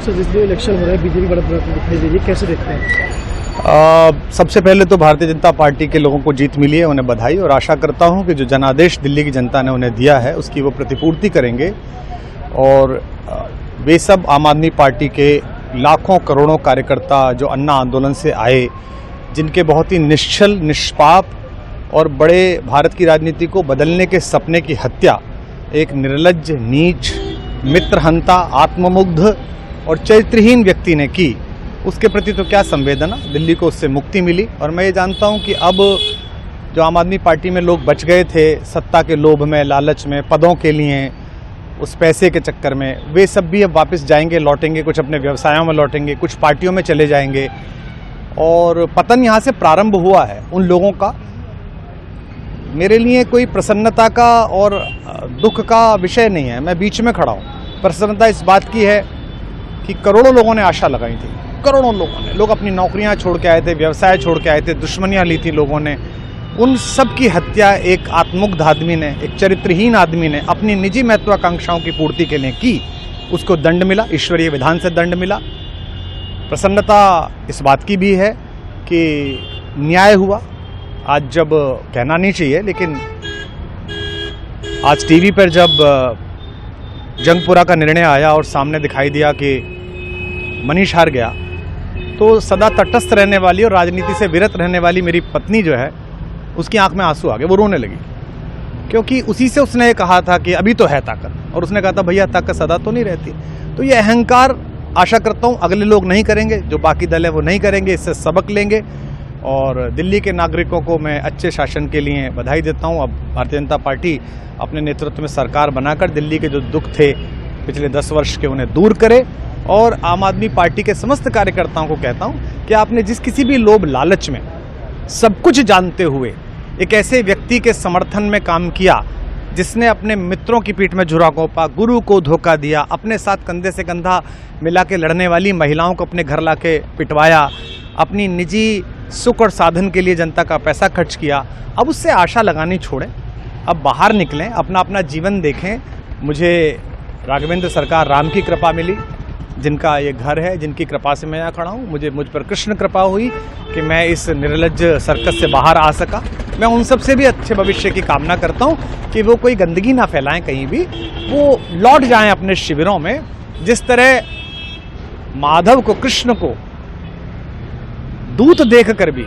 Sir जिस दिन election हो रहा है बीजेपी बढ़त दिखाई दे रही है, कैसे देखते हैं? सबसे पहले तो भारतीय जनता पार्टी के लोगों को जीत मिली है, उन्हें बधाई, और आशा करता हूं कि जो जनादेश दिल्ली की जनता ने उन्हें दिया है उसकी वो प्रतिपूर्ति करेंगे। और वे सब आम आदमी पार्टी के लाखों करोड़ों कार्यकर्ता जो अन्ना आंदोलन से आए, जिनके बहुत ही निश्चल, निष्पाप और बड़े भारत की राजनीति को बदलने के सपने की हत्या एक निर्लज्ज, नीच, मित्रहंता, आत्ममुग्ध और चरित्रहीन व्यक्ति ने की, उसके प्रति तो क्या संवेदना। दिल्ली को उससे मुक्ति मिली। और मैं ये जानता हूं कि अब जो आम आदमी पार्टी में लोग बच गए थे सत्ता के लोभ में, लालच में, पदों के लिए, उस पैसे के चक्कर में, वे सब भी अब वापस जाएंगे, लौटेंगे, कुछ अपने व्यवसायों में लौटेंगे, कुछ पार्टियों में चले जाएंगे। और पतन यहाँ से प्रारंभ हुआ है उन लोगों का। मेरे लिए कोई प्रसन्नता का और दुख का विषय नहीं है, मैं बीच में खड़ा हूँ। प्रसन्नता इस बात की है कि करोड़ों लोगों ने आशा लगाई थी, करोड़ों लोगों ने, लोग अपनी नौकरियां छोड़ के आए थे, व्यवसाय छोड़ के आए थे, दुश्मनियां ली थी लोगों ने, उन सब की हत्या एक आत्ममुग्ध आदमी ने, एक चरित्रहीन आदमी ने अपनी निजी महत्वाकांक्षाओं की पूर्ति के लिए की। उसको दंड मिला, ईश्वरीय विधान से दंड मिला। प्रसन्नता इस बात की भी है कि न्याय हुआ। आज जब कहना नहीं चाहिए, लेकिन आज टीवी पर जब जंगपुरा का निर्णय आया और सामने दिखाई दिया कि मनीष हार गया, तो सदा तटस्थ रहने वाली और राजनीति से विरत रहने वाली मेरी पत्नी जो है, उसकी आंख में आंसू आ गए, वो रोने लगी। क्योंकि उसी से उसने कहा था कि अभी तो है ताकत, और उसने कहा था भैया ताकत सदा तो नहीं रहती। तो ये अहंकार आशा करता हूँ अगले लोग नहीं करेंगे, जो बाकी दल है वो नहीं करेंगे, इससे सबक लेंगे। और दिल्ली के नागरिकों को मैं अच्छे शासन के लिए बधाई देता हूँ। अब भारतीय जनता पार्टी अपने नेतृत्व में सरकार बनाकर दिल्ली के जो दुख थे पिछले 10 वर्ष के, उन्हें दूर करे। और आम आदमी पार्टी के समस्त कार्यकर्ताओं को कहता हूँ कि आपने जिस किसी भी लोभ लालच में, सब कुछ जानते हुए एक ऐसे व्यक्ति के समर्थन में काम किया जिसने अपने मित्रों की पीठ में झुरा घोंपा, गुरु को धोखा दिया, अपने साथ कंधे से कंधा मिला के लड़ने वाली महिलाओं को अपने घर लाके पिटवाया, अपनी निजी सुख और साधन के लिए जनता का पैसा खर्च किया, अब उससे आशा लगानी छोड़ें, अब बाहर निकलें, अपना अपना जीवन देखें। मुझे राघवेंद्र सरकार राम की कृपा मिली, जिनका ये घर है, जिनकी कृपा से मैं यहाँ खड़ा हूँ। मुझ पर कृष्ण कृपा हुई कि मैं इस निर्लज्ज सर्कस से बाहर आ सका। मैं उन सब से भी अच्छे भविष्य की कामना करता हूँ कि वो कोई गंदगी ना फैलाएं कहीं भी, वो लौट जाएं अपने शिविरों में। जिस तरह माधव को, कृष्ण को दूत देखकर भी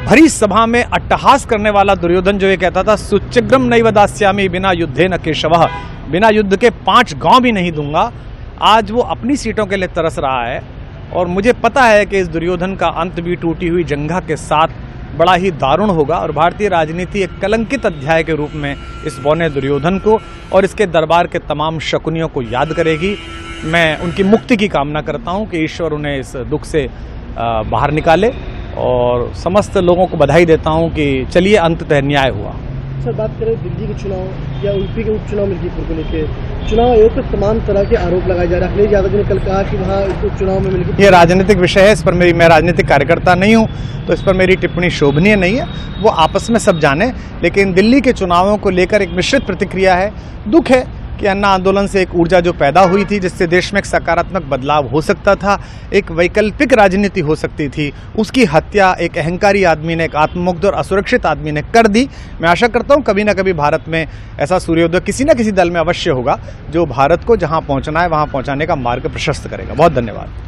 भरी सभा में अट्टहास करने वाला दुर्योधन जो ये कहता था सुचिग्रम नैव दास्यामि बिना युद्धे न केशवः, बिना युद्ध के 5 गांव भी नहीं दूंगा, आज वो अपनी सीटों के लिए तरस रहा है। और मुझे पता है कि इस दुर्योधन का अंत भी टूटी हुई जंघा के साथ बड़ा ही दारुण होगा, और भारतीय राजनीति एक कलंकित अध्याय के रूप में इस बौने दुर्योधन को और इसके दरबार के तमाम शकुनियों को याद करेगी। मैं उनकी मुक्ति की कामना करता हूं कि ईश्वर उन्हें इस दुख से बाहर निकाले, और समस्त लोगों को बधाई देता हूं कि चलिए अंततः न्याय हुआ। सर बात करें दिल्ली के चुनाव या यूपी के उपचुनाव मिल्कीपुर को लेकर, चुनाव आयोग पर तमाम तरह के आरोप लगाए जा रहे हैं। अखिलेश यादव ने कल कहा कि वहाँ उपचुनाव में मिल्कीपुर, ये राजनीतिक विषय है, इस पर मैं राजनीतिक कार्यकर्ता नहीं हूँ, तो इस पर मेरी टिप्पणी शोभनीय नहीं है, वो आपस में सब जाने। लेकिन दिल्ली के चुनावों को लेकर एक मिश्रित प्रतिक्रिया है। दुख है कि अन्ना आंदोलन से एक ऊर्जा जो पैदा हुई थी, जिससे देश में एक सकारात्मक बदलाव हो सकता था, एक वैकल्पिक राजनीति हो सकती थी, उसकी हत्या एक अहंकारी आदमी ने, एक आत्ममुग्ध और असुरक्षित आदमी ने कर दी। मैं आशा करता हूं कभी ना कभी भारत में ऐसा सूर्योदय किसी न किसी दल में अवश्य होगा, जो भारत को जहां पहुंचना है वहां पहुंचाने का मार्ग प्रशस्त करेगा। बहुत धन्यवाद।